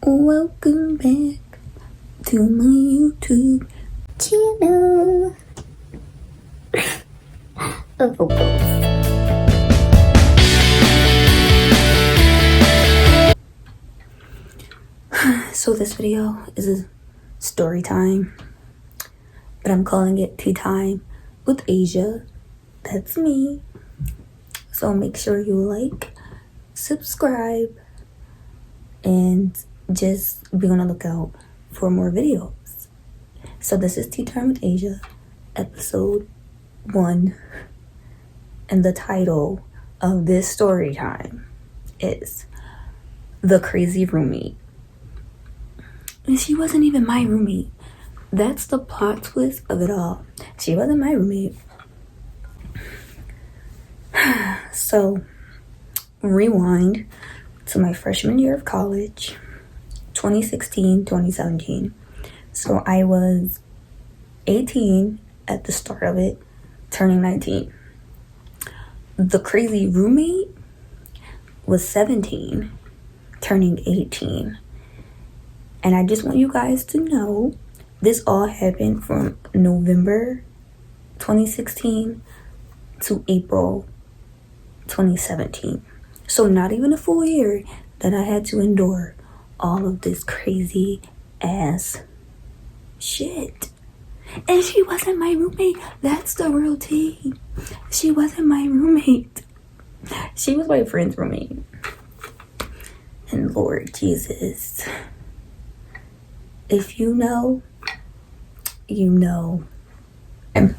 Welcome back to my YouTube channel. So this video is a story time, but I'm calling it Tea Time with Asia. That's me. So make sure you like, subscribe, and just be on the lookout for more videos. So this is Tea Time with Asia, episode 1, and the title of this story time is The Crazy Roommate. And she wasn't even my roommate. That's the plot twist of it all. She wasn't my roommate. So, rewind to my freshman year of college, 2016, 2017. So I was 18 at the start of it, turning 19. The crazy roommate was 17, turning 18. And I just want you guys to know, this all happened from November 2016 to April 2017. So not even a full year that I had to endure all of this crazy ass shit. And she wasn't my roommate. That's the real tea. She wasn't my roommate. She was my friend's roommate. And Lord Jesus, if you know, you know. And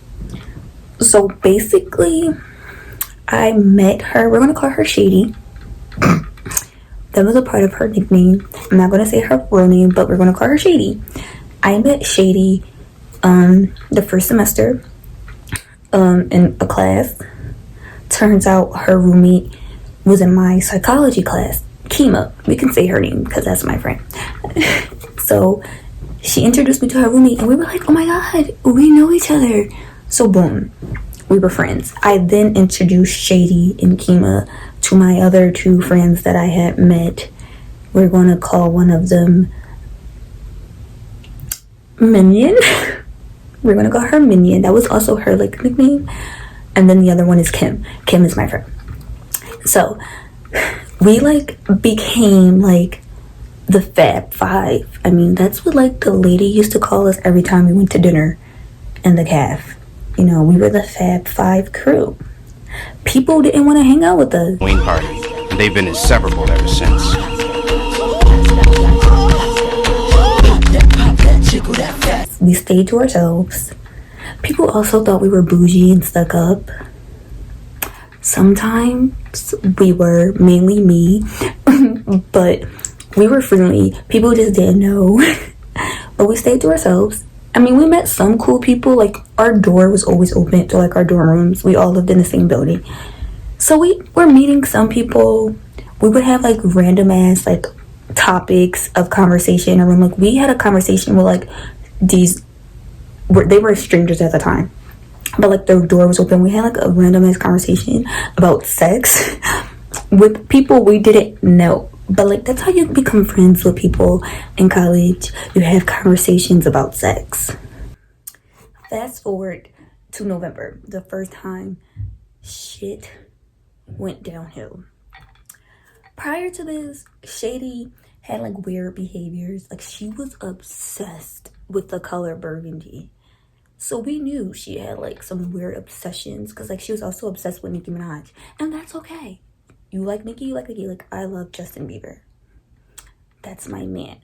so basically, I met her. We're gonna call her Shady. That was a part of her nickname. I'm not gonna say her real name, but we're gonna call her Shady. I met Shady the first semester in a class. Turns out her roommate was in my psychology class, Kima. We can say her name because that's my friend. So she introduced me to her roommate and we were like, oh my god, we know each other. So boom, we were friends. I then introduced Shady and Kima to my other two friends that I had met. We're gonna call one of them Minion. We're gonna call her Minion. That was also her like nickname. And then the other one is Kim. Kim is my friend. So we like became like the Fab Five. I mean, that's what like the lady used to call us every time we went to dinner in the caf. You know, we were the Fab Five crew. People didn't want to hang out with us. Halloween party. They've been inseparable ever since. We stayed to ourselves. People also thought we were bougie and stuck up. Sometimes we were, mainly me, but we were friendly. People just didn't know. But we stayed to ourselves. I mean, we met some cool people. Like, our door was always open to like our dorm rooms. We all lived in the same building. So we were meeting some people. We would have like random ass like topics of conversation in a room. Like, we had a conversation with like they were strangers at the time, but like the door was open. We had like a random ass conversation about sex with people we didn't know. But like, that's how you become friends with people in college. You have conversations about sex. Fast forward to November, the first time shit went downhill. Prior to this, Shady had like weird behaviors. Like, she was obsessed with the color burgundy. So we knew she had like some weird obsessions, because like she was also obsessed with Nicki Minaj. And that's okay. You like Nicki, you like Nicki. Like, I love Justin Bieber. That's my man.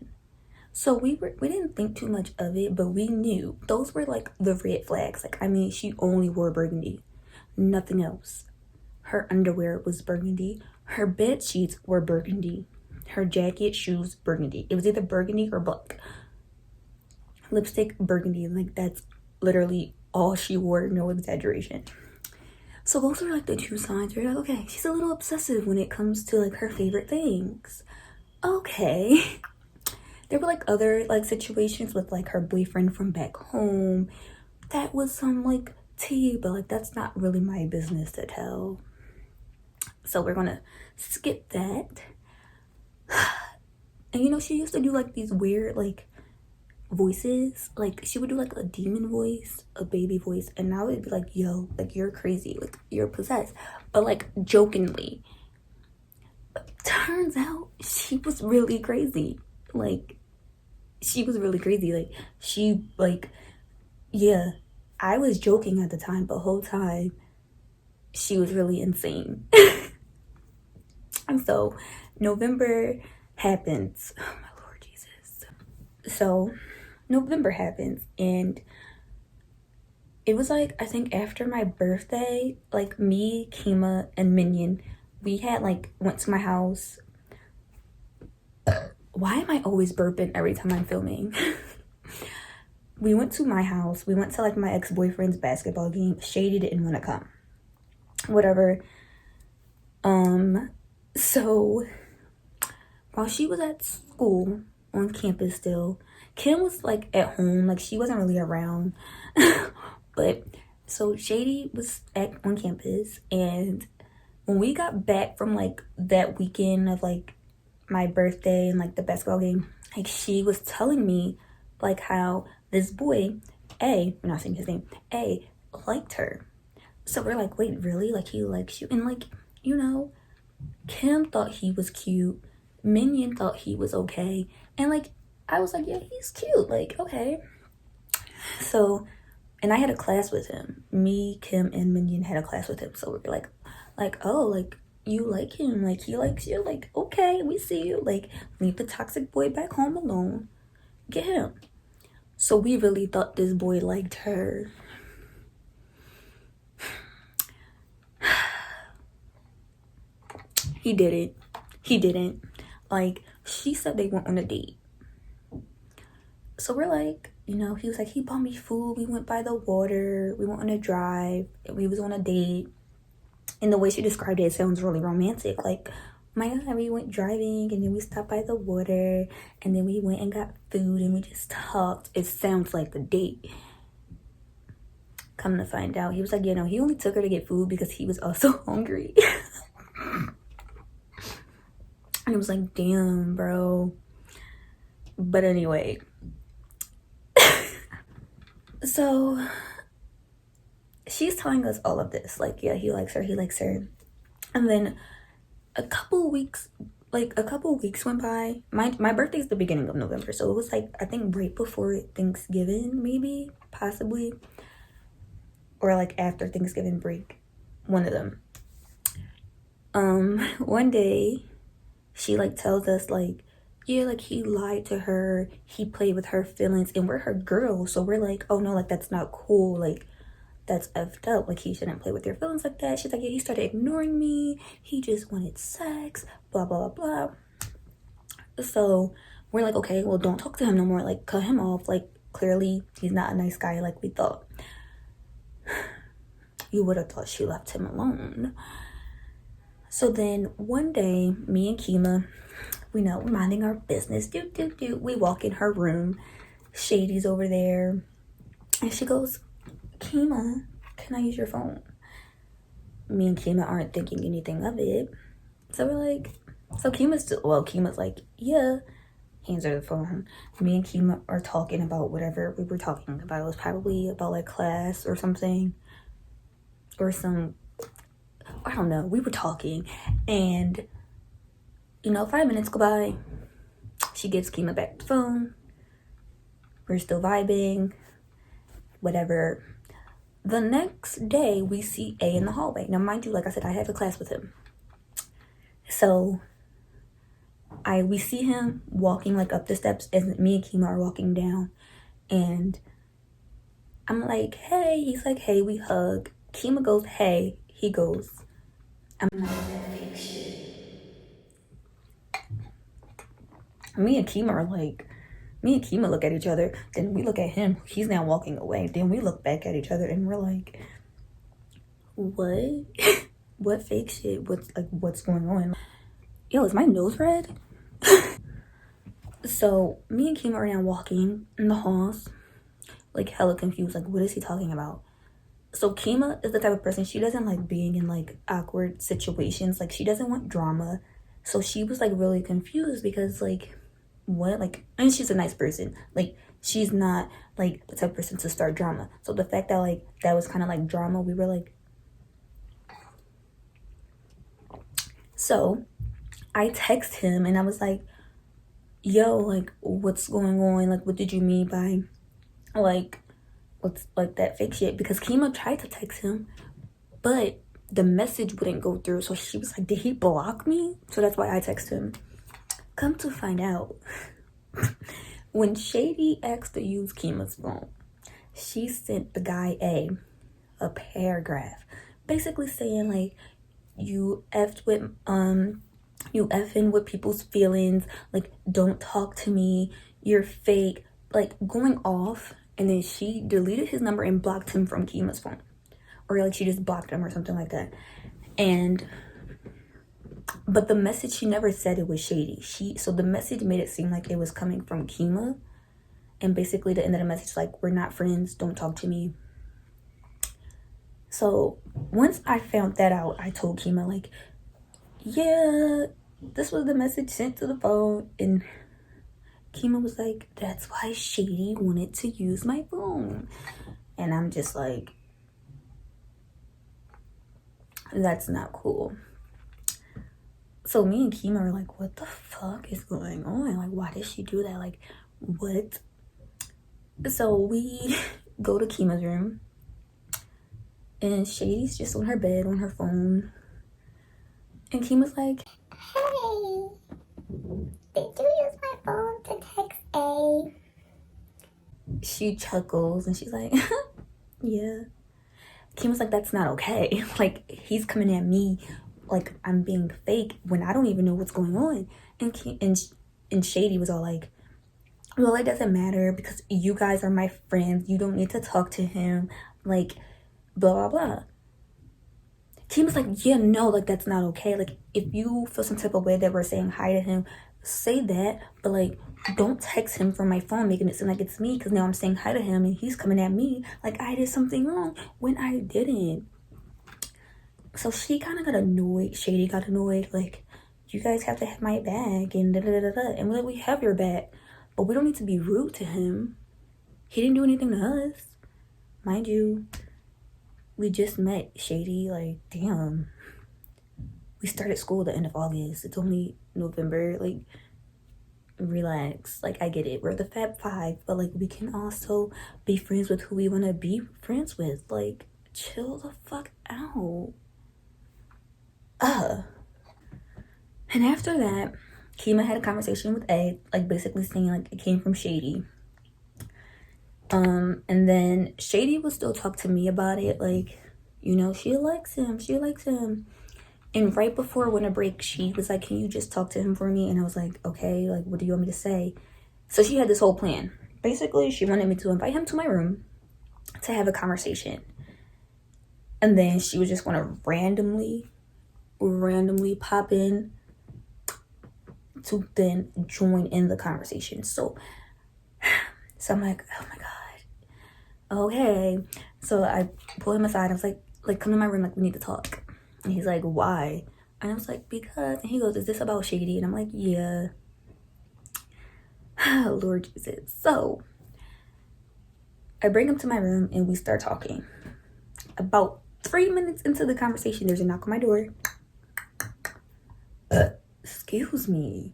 So we didn't think too much of it, but we knew those were like the red flags. Like, I mean, she only wore burgundy, nothing else. Her underwear was burgundy. Her bed sheets were burgundy. Her jacket, shoes, burgundy. It was either burgundy or black. Lipstick, burgundy. Like, that's literally all she wore, no exaggeration. So those are like the two signs where you're like, okay, she's a little obsessive when it comes to like her favorite things. Okay. There were like other like situations with like her boyfriend from back home. That was some like tea, but like that's not really my business to tell. So we're gonna skip that. And you know, she used to do like these weird like voices. Like she would do like a demon voice, a baby voice, and I would be like, yo, like you're crazy, like you're possessed. But like jokingly. But turns out she was really crazy. Like she was really crazy. Like she like yeah. I was joking at the time, but whole time she was really insane. And so November happens. Oh my Lord Jesus. So November happens, and it was like, I think after my birthday, like me, Kima, and Minion, we had like went to my house. Why am I always burping every time I'm filming? We went to my house. We went to like my ex-boyfriend's basketball game. Shady didn't want to come. Whatever. So while she was at school on campus still, Kim was like at home, like she wasn't really around. But so Shady was on campus, and when we got back from like that weekend of like my birthday and like the basketball game, like she was telling me like how this boy, A, I'm not saying his name, A, liked her. So we're like, wait, really? Like he likes you? And like, you know, Kim thought he was cute. Minion thought he was okay. And like, I was like, yeah, he's cute. Like, okay. So, and I had a class with him. Me, Kim, and Minion had a class with him. So we were like, oh, like, you like him. Like, he likes you. Like, okay, we see you. Like, leave the toxic boy back home alone. Get him. So we really thought this boy liked her. He didn't. Like, she said they went on a date. So we're like, you know, he was like, he bought me food. We went by the water. We went on a drive. We was on a date. And the way she described it, it sounds really romantic. Like, my God, we went driving and then we stopped by the water. And then we went and got food and we just talked. It sounds like a date. Come to find out, he was like, you know, he only took her to get food because he was also hungry. And it was like, damn, bro. But anyway. So, she's telling us all of this. Like, yeah, he likes her. And then a couple weeks went by. My birthday's the beginning of November. So, it was like, I think right before Thanksgiving, maybe, possibly. Or like after Thanksgiving break. One of them. One day, she like tells us like, yeah, like he lied to her, he played with her feelings, and we're her girls, so we're like, oh no, like that's not cool, like that's effed up, like he shouldn't play with your feelings like that. She's like, yeah, he started ignoring me, he just wanted sex, blah blah blah. So we're like, okay, well don't talk to him no more, like cut him off, like clearly he's not a nice guy like we thought. You would have thought she left him alone. So then one day, me and Kima, we know, we're minding our business. We walk in her room. Shady's over there. And she goes, Kima, can I use your phone? Me and Kima aren't thinking anything of it. So we're like, so Kima's like, yeah. Hands her the phone. Me and Kima are talking about whatever we were talking about. It was probably about like class or something. Or some, I don't know. We were talking. And, you know, 5 minutes go by. She gives Kima back the phone. We're still vibing. Whatever. The next day, we see A in the hallway. Now, mind you, like I said, I have a class with him. So, we see him walking like up the steps as me and Kima are walking down. And I'm like, hey. He's like, hey, we hug. Kima goes, hey. He goes, I'm not that fake shit. Me and Kima look at each other. Then we look at him. He's now walking away. Then we look back at each other and we're like, what? What fake shit? What's going on? Yo, is my nose red? So me and Kima are now walking in the halls, like hella confused. Like, what is he talking about? So Kima is the type of person, she doesn't like being in like awkward situations. Like she doesn't want drama. So she was like really confused because like what? Like, and she's a nice person. Like, she's not like the type of person to start drama. So the fact that like that was kind of like drama, we were like, so I text him and I was like, yo, like, what's going on? Like, what did you mean by like what's like that fake shit? Because Kima tried to text him, but the message wouldn't go through. So she was like, did he block me? So that's why I texted him. Come to find out, when Shady asked to use Kima's phone, she sent the guy a paragraph basically saying like, you effed with you effing with people's feelings, like, don't talk to me, you're fake, like going off. And then she deleted his number and blocked him from Kima's phone, or like she just blocked him or something like that. And but the message, she never said it was Shady. So the message made it seem like it was coming from Kima, and basically the end of the message like, we're not friends, don't talk to me. So once I found that out, I told Kima like, yeah, this was the message sent to the phone. And Kima was like, that's why Shady wanted to use my phone. And I'm just like, that's not cool. So me and Kima are like, what the fuck is going on? Like, why did she do that? Like, what? So we go to Kima's room, and Shady's just on her bed on her phone. And Kima's like, hey, did you use my phone to text A? She chuckles and she's like, yeah. Kima's like, that's not okay. Like, he's coming at me like I'm being fake when I don't even know what's going on. And Shady was all like, well, it doesn't matter because you guys are my friends. You don't need to talk to him. Like, blah, blah, blah. Kima's like, yeah, no, like, that's not okay. Like, if you feel some type of way that we're saying hi to him, say that. But, like, don't text him from my phone making it seem like it's me, because now I'm saying hi to him and he's coming at me like I did something wrong when I didn't. So she kind of got annoyed. Shady got annoyed. Like, you guys have to have my back and da-da-da-da-da. And we're like, we have your back. But we don't need to be rude to him. He didn't do anything to us. Mind you, we just met, Shady. Like, damn. We started school at the end of August. It's only November. Like, relax. Like, I get it. We're the Fab Five. But, like, we can also be friends with who we want to be friends with. Like, chill the fuck out. And after that, Kima had a conversation with A, like, basically saying, like, it came from Shady. And then Shady would still talk to me about it, like, you know, she likes him. And right before winter break, she was like, can you just talk to him for me? And I was like, okay, like, what do you want me to say? So she had this whole plan. Basically, she wanted me to invite him to my room to have a conversation. And then she was just going to randomly pop in to then join in the conversation. So I'm like, oh my God. Okay. So I pull him aside. I was like, come to my room, like, we need to talk. And he's like, why? And I was like, because. And he goes, is this about Shady? And I'm like, yeah. Lord Jesus. So I bring him to my room and we start talking. About 3 minutes into the conversation, there's a knock on my door. Excuse me.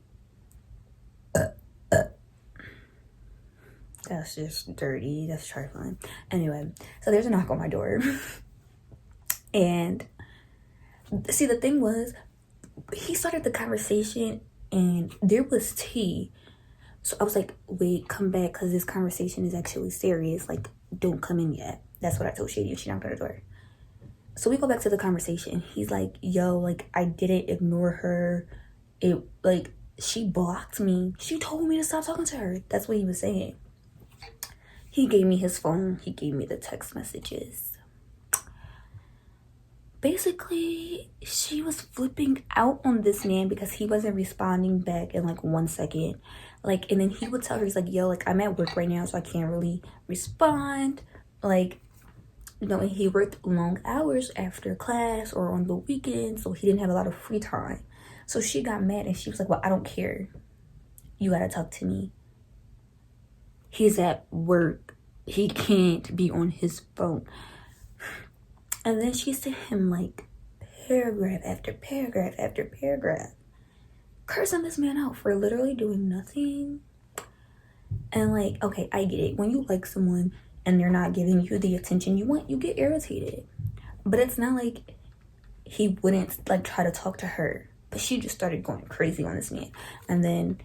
That's just dirty. That's trifling. Anyway, so there's a knock on my door. And see, the thing was, he started the conversation and there was tea. So I was like, wait, come back, because this conversation is actually serious. Like, don't come in yet. That's what I told Shady, and she knocked on the door. So we go back to the conversation. He's like, yo, like, I didn't ignore her. It, like, she blocked me. She told me to stop talking to her. That's what he was saying. He gave me his phone. He gave me the text messages. Basically, she was flipping out on this man because he wasn't responding back in like 1 second. Like, and then he would tell her, he's like, yo, like, I'm at work right now, so I can't really respond. Like, you know, and he worked long hours after class or on the weekends, so he didn't have a lot of free time. So she got mad and she was like, well, I don't care. you gotta talk to me. He's at work. He can't be on his phone. And then she sent him like paragraph after paragraph after paragraph, cursing this man out for literally doing nothing. And like, okay, I get it. When you like someone and they're not giving you the attention you want, you get irritated. But it's not like he wouldn't like try to talk to her. But she just started going crazy on this man. And then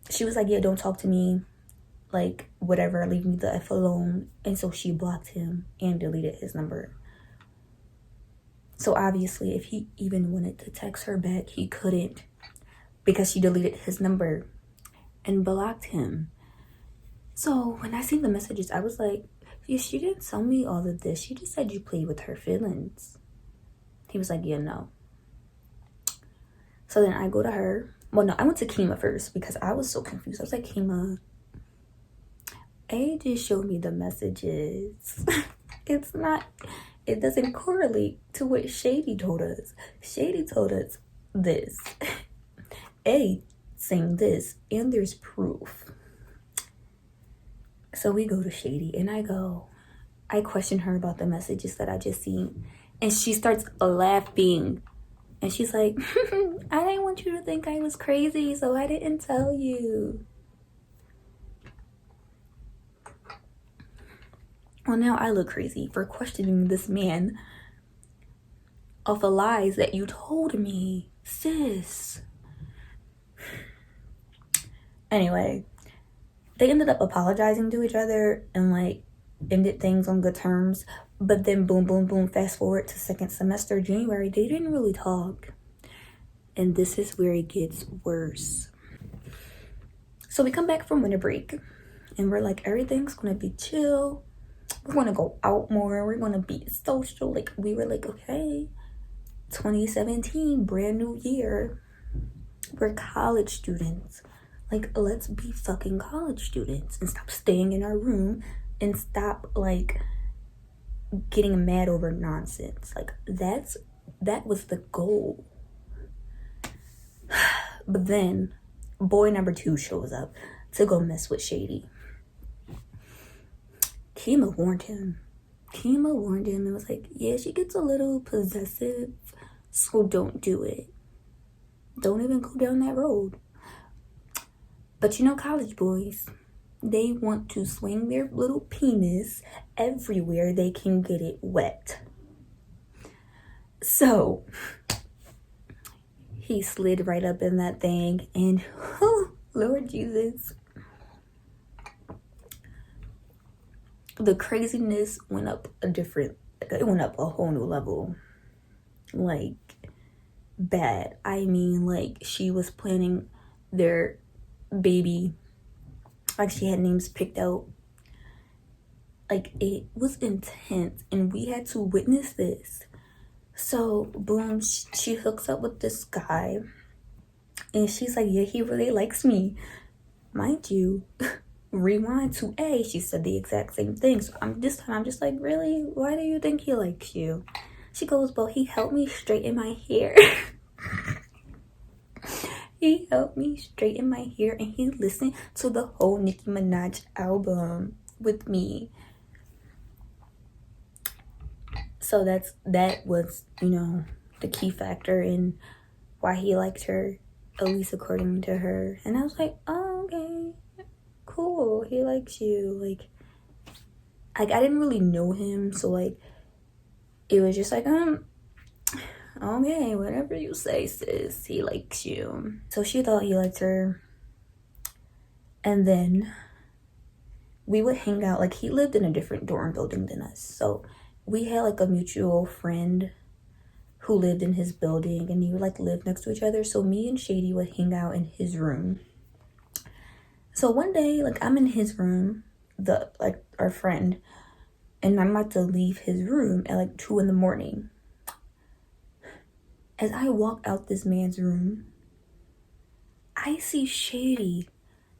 she was like, yeah, don't talk to me. Like, whatever, leave me the F alone. And so she blocked him and deleted his number. So obviously, if he even wanted to text her back, he couldn't, because she deleted his number and blocked him. So when I seen the messages, I was like, yeah, she didn't tell me all of this. She just said you played with her feelings. He was like, yeah, no. So then I go to her. Well, no, I went to Kima first because I was so confused. I was like, Kima, A just showed me the messages. It doesn't correlate to what Shady told us. Shady told us this. A saying this, and there's proof. So we go to Shady, and I question her about the messages that I just seen. And she starts laughing. And she's like, I didn't want you to think I was crazy, so I didn't tell you. Well, now I look crazy for questioning this man of the lies that you told me, sis. Anyway, they ended up apologizing to each other and like ended things on good terms. But then boom, boom, boom, fast forward to second semester, January, they didn't really talk. And this is where it gets worse. So we come back from winter break and we're like, everything's gonna be chill. We're gonna go out more. We're gonna be social. Like, we were like, okay, 2017, brand new year. We're college students. Like, let's be fucking college students and stop staying in our room and stop like getting mad over nonsense. Like, that was the goal. But then boy number 2 shows up to go mess with Shady. Kima warned him and was like, yeah, she gets a little possessive, so don't do it. Don't even go down that road. But you know, college boys, they want to swing their little penis everywhere they can get it wet. So he slid right up in that thing and, oh, Lord Jesus. The craziness went up it went up a whole new level. Like, bad. I mean, like, she was planning their baby. Like, she had names picked out. Like, it was intense, and we had to witness this. So, boom, she hooks up with this guy, and she's like, yeah, he really likes me. Mind you, rewind to A, she said the exact same thing. So I'm just like, really? Why do you think he likes you? She goes, well, he helped me straighten my hair. He helped me straighten my hair, and he listened to the whole Nicki Minaj album with me. So that was, you know, the key factor in why he liked her, at least according to her. And I was like, oh, okay, cool, he likes you. Like I didn't really know him, so like it was just like, okay, whatever you say, sis, he likes you. So she thought he liked her. And then we would hang out. Like, he lived in a different dorm building than us, so we had like a mutual friend who lived in his building, and we would like live next to each other. So me and Shady would hang out in his room. So one day, like, I'm in his room, our friend, and I'm about to leave his room at like 2 a.m. As I walk out this man's room, I see Shady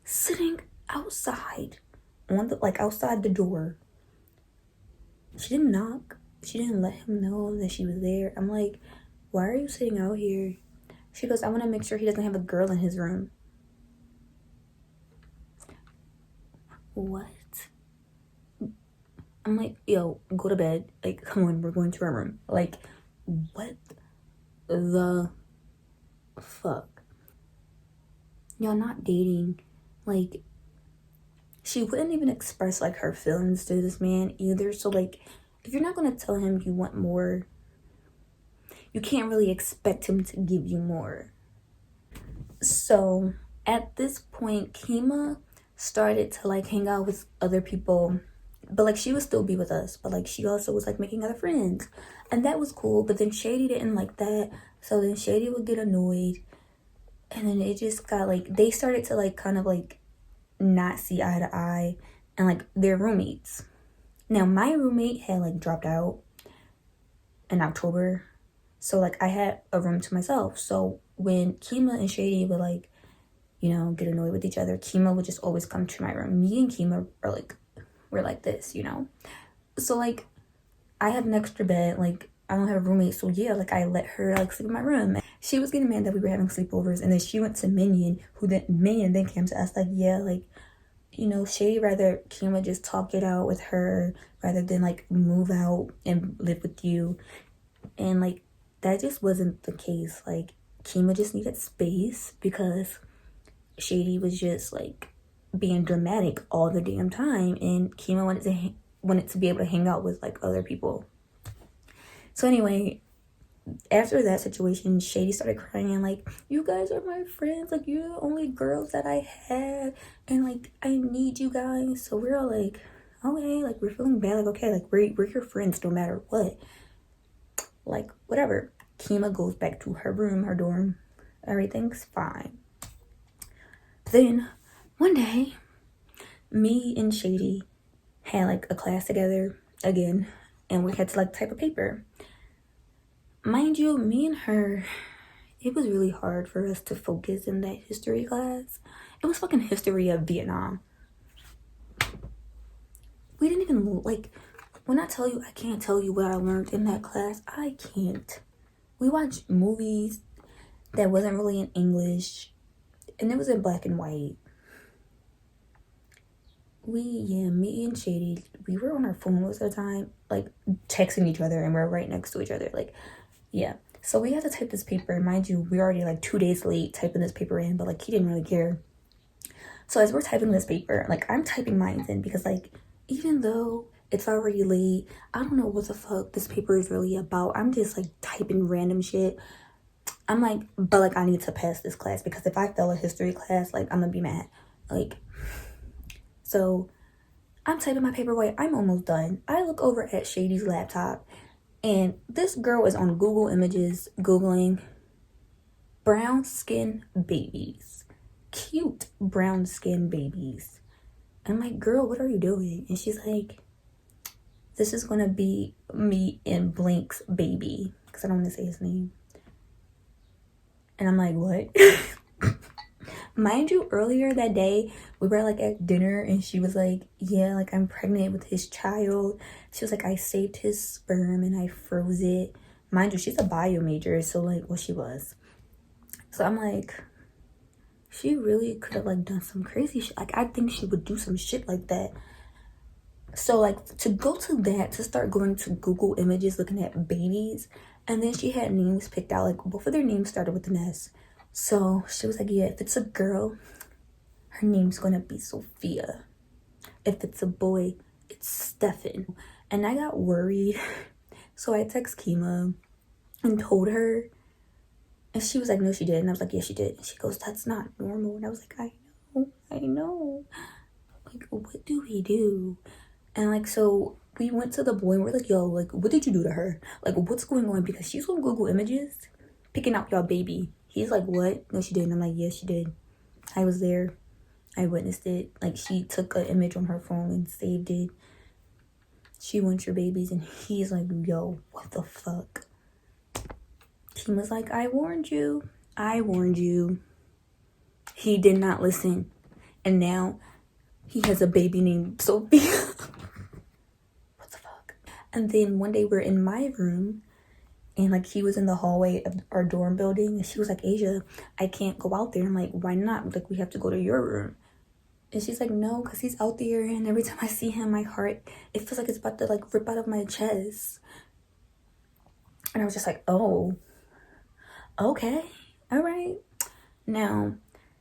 sitting outside outside the door. She didn't knock. She didn't let him know that she was there. I'm like, why are you sitting out here? She goes, I want to make sure he doesn't have a girl in his room. what? I'm like, yo, go to bed. Like, come on, we're going to our room. Like, what the fuck? Y'all not dating. Like, she wouldn't even express like her feelings to this man either. So like, if you're not gonna tell him you want more, you can't really expect him to give you more. So at this point, Kima started to like hang out with other people, but like she would still be with us, but like she also was like making other friends, and that was cool. But then Shady didn't like that, so then Shady would get annoyed, and then it just got like, they started to like kind of like not see eye to eye, and like they're roommates. Now my roommate had like dropped out in October, so like I had a room to myself. So when Kima and Shady would like, you know, get annoyed with each other, Kima would just always come to my room. Me and Kima are like, we're like this, you know. So like I have an extra bed, like I don't have a roommate, so yeah, like I let her like sleep in my room. She was getting mad that we were having sleepovers, and then she went to Minion, Minion then came to us like, yeah, like, you know, Shady rather Kima just talk it out with her rather than like move out and live with you. And like that just wasn't the case. Like Kima just needed space because Shady was just like being dramatic all the damn time, and Kima wanted to be able to hang out with like other people. So anyway, after that situation, Shady started crying and like, you guys are my friends, like you're the only girls that I have, and like I need you guys. So we're all like, okay, like we're feeling bad, like okay, like we're your friends no matter what, like whatever. Kima goes back to her room, her dorm, everything's fine. Then one day, me and Shady had like a class together again, and we had to like type a paper. Mind you, me and her, it was really hard for us to focus in that history class. It was fucking history of Vietnam. We didn't even, like, when I tell you I can't tell you what I learned in that class, I can't. We watched movies that wasn't really in English, and it was in black and white. Me and Shady, we were on our phone most of the time, like, texting each other, and we're right next to each other, like, yeah. So we had to type this paper. Mind you, we were already like 2 days late typing this paper in, but like he didn't really care. So as we're typing this paper, like I'm typing mine in because like even though it's already late, I don't know what the fuck this paper is really about. I'm just like typing random shit. I'm like, but like I need to pass this class because if I fail a history class, like I'm gonna be mad. Like, so I'm typing my paper away. I'm almost done. I look over at Shady's laptop, and this girl is on Google Images Googling brown skin babies. Cute brown skin babies. And I'm like, girl, what are you doing? And she's like, this is going to be me and Blink's baby. Because I don't want to say his name. And I'm like, what? Mind you, earlier that day, we were like at dinner and she was like, yeah, like I'm pregnant with his child. She was like, I saved his sperm and I froze it. Mind you, she's a bio major, so like, well, she was. So I'm like, she really could have like done some crazy shit. Like I think she would do some shit like that. So like to go to that, to start going to Google Images looking at babies, and then she had names picked out, like both of their names started with an S. So she was like, yeah, if it's a girl, her name's gonna be Sophia. If it's a boy, it's Stefan. And I got worried. So I text Kima and told her. And she was like, no, she did. And I was like, yeah, she did. And she goes, that's not normal. And I was like, I know. Like, what do we do? And like, so we went to the boy and we're like, yo, like, what did you do to her? Like, what's going on? Because she's on Google Images picking out y'all baby. He's like, what? No, she didn't. I'm like, yeah, she did. I was there. I witnessed it. Like, she took an image on her phone and saved it. She wants your babies. And he's like, yo, what the fuck? Kima's like, I warned you. I warned you. He did not listen. And now he has a baby named Sophia. What the fuck? And then one day we're in my room. And like he was in the hallway of our dorm building, and she was like, Asia, I can't go out there. I'm like, why not? Like, we have to go to your room. And she's like, no, because he's out there, and every time I see him, my heart, it feels like it's about to like rip out of my chest. And I was just like, oh, okay, all right. Now,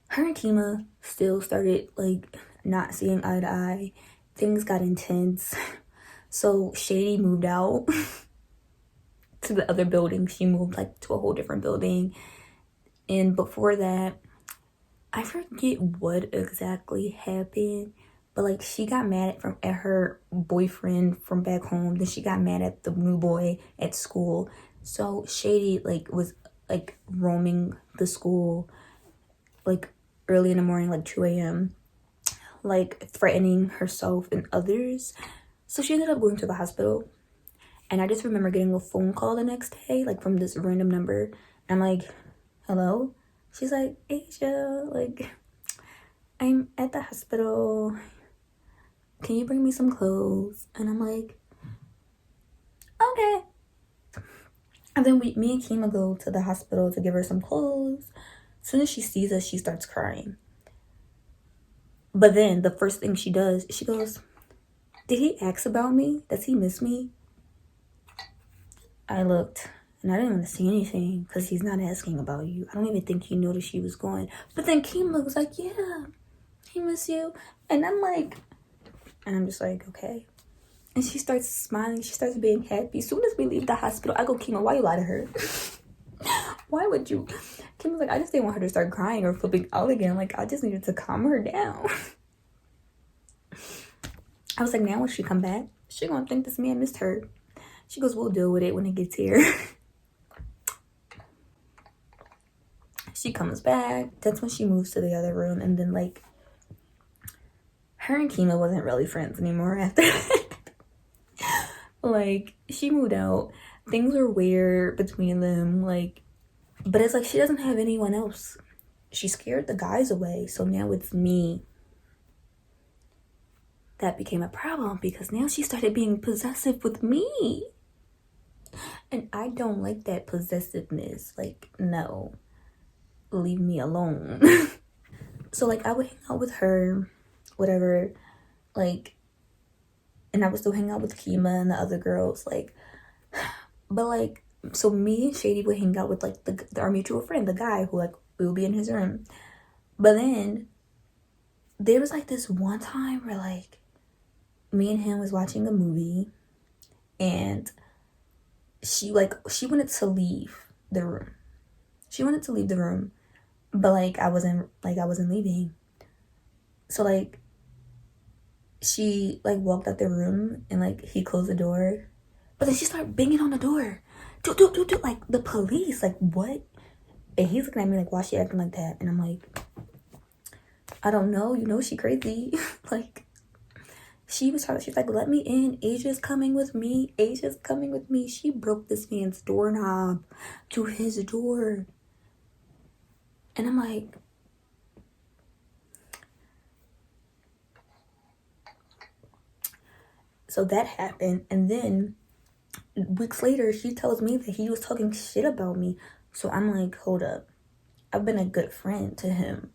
her and Kima still started like not seeing eye to eye. Things got intense. So Shady moved out to the other building. She moved like to a whole different building. And before that, I forget what exactly happened, but like she got mad at her boyfriend from back home. Then she got mad at the new boy at school. So Shady like was like roaming the school like early in the morning, like 2 a.m., like threatening herself and others. So she ended up going to the hospital. And I just remember getting a phone call the next day, like from this random number. I'm like, hello? She's like, Asia, like, I'm at the hospital. Can you bring me some clothes? And I'm like, okay. And then me and Kima go to the hospital to give her some clothes. As soon as she sees us, she starts crying. But then the first thing she does, she goes, did he ask about me? Does he miss me? I looked and I didn't want to say anything because he's not asking about you. I don't even think he noticed she was going. But then Kima was like, yeah, he miss you. And I'm just like, okay. And she starts smiling. She starts being happy. As soon as we leave the hospital, I go, Kima, why you lie to her? Why would you? Kim was like, I just didn't want her to start crying or flipping out again. Like, I just needed to calm her down. I was like, now when she come back, she gonna think this man missed her. She goes, we'll deal with it when it gets here. She comes back. That's when she moves to the other room. And then, like, her and Kima wasn't really friends anymore after that. Like, she moved out. Things were weird between them. Like, but it's like she doesn't have anyone else. She scared the guys away. So now it's me. That became a problem because now she started being possessive with me. And I don't like that possessiveness. Like, no. Leave me alone. So, like, I would hang out with her, whatever. Like, and I would still hang out with Kima and the other girls. Like, but, like, so me and Shady would hang out with, like, our mutual friend, the guy who, like, we would be in his room. But then there was, like, this one time where, like, me and him was watching a movie and she wanted to leave the room. She wanted to leave the room, but like I wasn't leaving. So like she like walked out the room and like he closed the door, but then she started banging on the door. Do like the police, like what? And he's looking at me like, why she acting like that? And I'm like, I don't know, you know she crazy. Like she's like, let me in. Asia's coming with me. Asia's coming with me. She broke this man's doorknob to his door. And I'm like, so that happened. And then weeks later, she tells me that he was talking shit about me. So I'm like, hold up. I've been a good friend to him.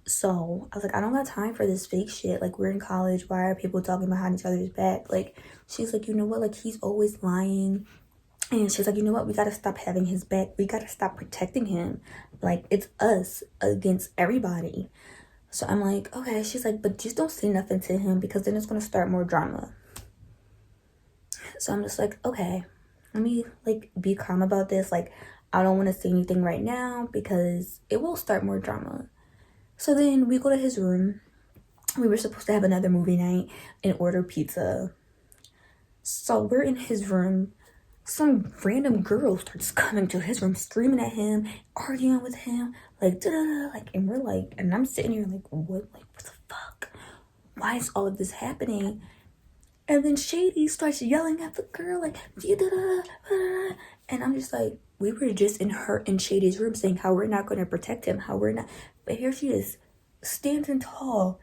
So I was like, I don't got time for this fake shit. Like, we're in college. Why are people talking behind each other's back? Like, she's like, you know what? Like, he's always lying. And she's like, you know what? We got to stop having his back. We got to stop protecting him. Like, it's us against everybody. So I'm like, okay. She's like, but just don't say nothing to him because then it's going to start more drama. So I'm just like, okay, let me, like, be calm about this. Like, I don't want to say anything right now because it will start more drama. So then we go to his room. We were supposed to have another movie night and order pizza. So we're in his room. Some random girl starts coming to his room, screaming at him, arguing with him, like, da-da-da, like, and we're like, and I'm sitting here like, what the fuck? Why is all of this happening? And then Shady starts yelling at the girl, like, da-da-da, and I'm just like, we were just in Shady's room saying how we're not going to protect him, how we're not, but here she is, standing tall,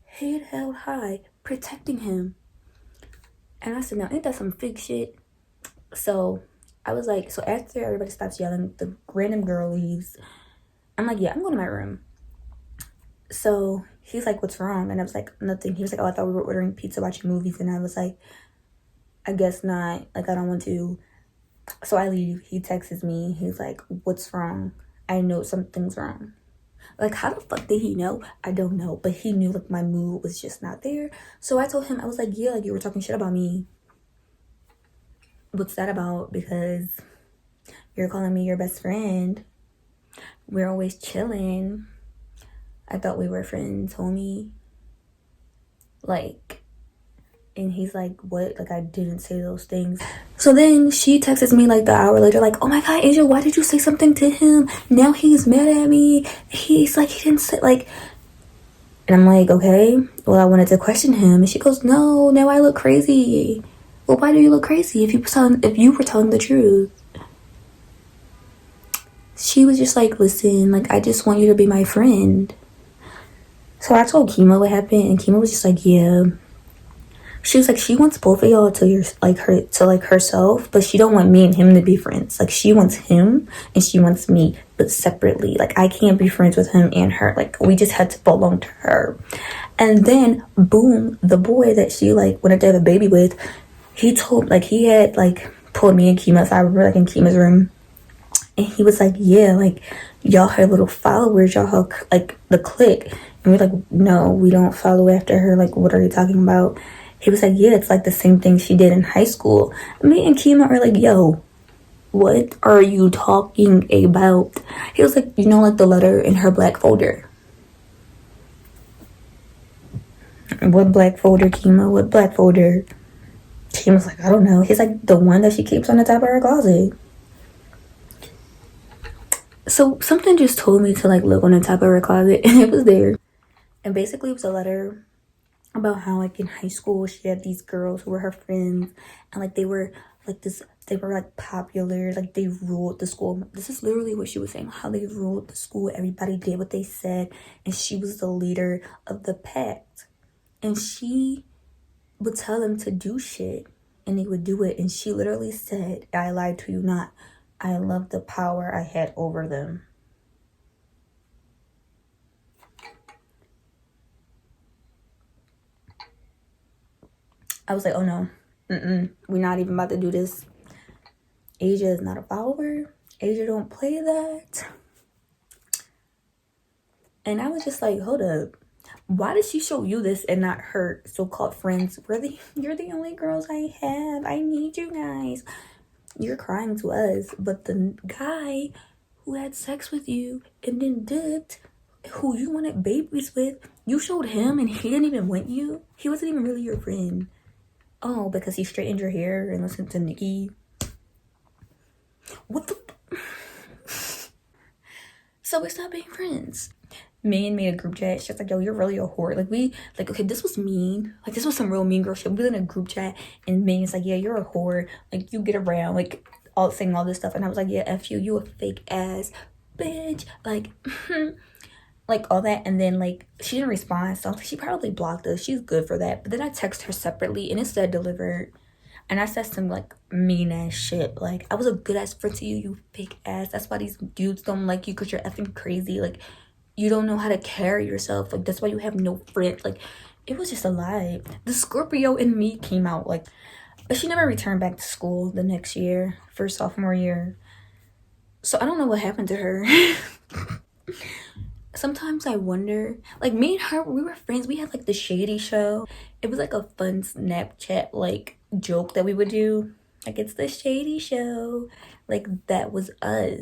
head held high, protecting him. And I said, now, ain't that some fake shit? So I was like, so after everybody stops yelling, the random girl leaves. I'm like, yeah, I'm going to my room. So he's like, what's wrong? And I was like, nothing. He was like, oh, I thought we were ordering pizza, watching movies. And I was like, I guess not. Like, I don't want to. So I leave. He texts me. He's like, what's wrong? I know something's wrong. Like, how the fuck did he know? I don't know. But he knew, like, my mood was just not there. So I told him, I was like, yeah, like, you were talking shit about me. What's that about? Because you're calling me your best friend. We're always chilling. I thought we were friends, homie. Like, and he's like, what? Like, I didn't say those things. So then she texts me like the hour later, like, oh my God, Asia, why did you say something to him? Now he's mad at me. He's like, he didn't say, like, and I'm like, okay, well, I wanted to question him. And she goes, no, now I look crazy. Well, why do you look crazy if you were telling the truth? She was just like, listen, like, I just want you to be my friend. So I told Kima what happened, and Kima was just like, yeah. She was like, she wants both of y'all to herself, but she don't want me and him to be friends. Like, she wants him and she wants me, but separately. Like, I can't be friends with him and her. Like, we just had to belong to her. And then, boom, the boy that she, like, wanted to have a baby with, he had, like, pulled me and Kima aside. We were, like, in Kima's room. And he was like, yeah, like, y'all her little followers, y'all her, like, the clique. And we're like, no, we don't follow after her. Like, what are you talking about? He was like, yeah, it's like the same thing she did in high school. Me and Kima are like, yo, what are you talking about? He was like, you know, like the letter in her black folder. What black folder, Kima? What black folder? Kima's like, I don't know. He's like, the one that she keeps on the top of her closet. So something just told me to, like, look on the top of her closet, and it was there. And basically it was a letter about how, like, in high school she had these girls who were her friends, and like they were like popular, like they ruled the school. This is literally what she was saying, how they ruled the school. Everybody did what they said, and she was the leader of the pack. And she would tell them to do shit, and they would do it. And she literally said, I lied to you not. I love the power I had over them. I was like, oh no, we're not even about to do this. Asia is not a follower. Asia don't play that. And I was just like, hold up. Why did she show you this and not her so-called friends? You're the only girls I have. I need you guys. You're crying to us. But the guy who had sex with you and then dipped, who you wanted babies with, you showed him and he didn't even want you? He wasn't even really your friend. Oh, because he straightened your hair and listened to Nicki. What the? So we stopped being friends. Megan made a group chat. She was like, yo, you're really a whore. Like, okay, this was mean. Like, this was some real mean girl shit. We was in a group chat, and Megan's like, yeah, you're a whore. Like, you get around. Like, all saying all this stuff. And I was like, yeah, F you. You a fake ass bitch. Like, like, all that. And then, like, she didn't respond. So she probably blocked us. She's good for that. But then I text her separately, and it said delivered. And I said some, like, mean ass shit. Like, I was a good ass friend to you, you fake ass. That's why these dudes don't like you, because you're effing crazy. Like, you don't know how to carry yourself. Like, that's why you have no friends. Like, it was just a lie. The Scorpio in me came out. Like, but she never returned back to school the next year for sophomore year. So I don't know what happened to her. Sometimes I wonder, like, me and her, we were friends. We had, like, the Shady Show. It was like a fun Snapchat, like, joke that we would do. Like, it's the Shady Show. Like, that was us.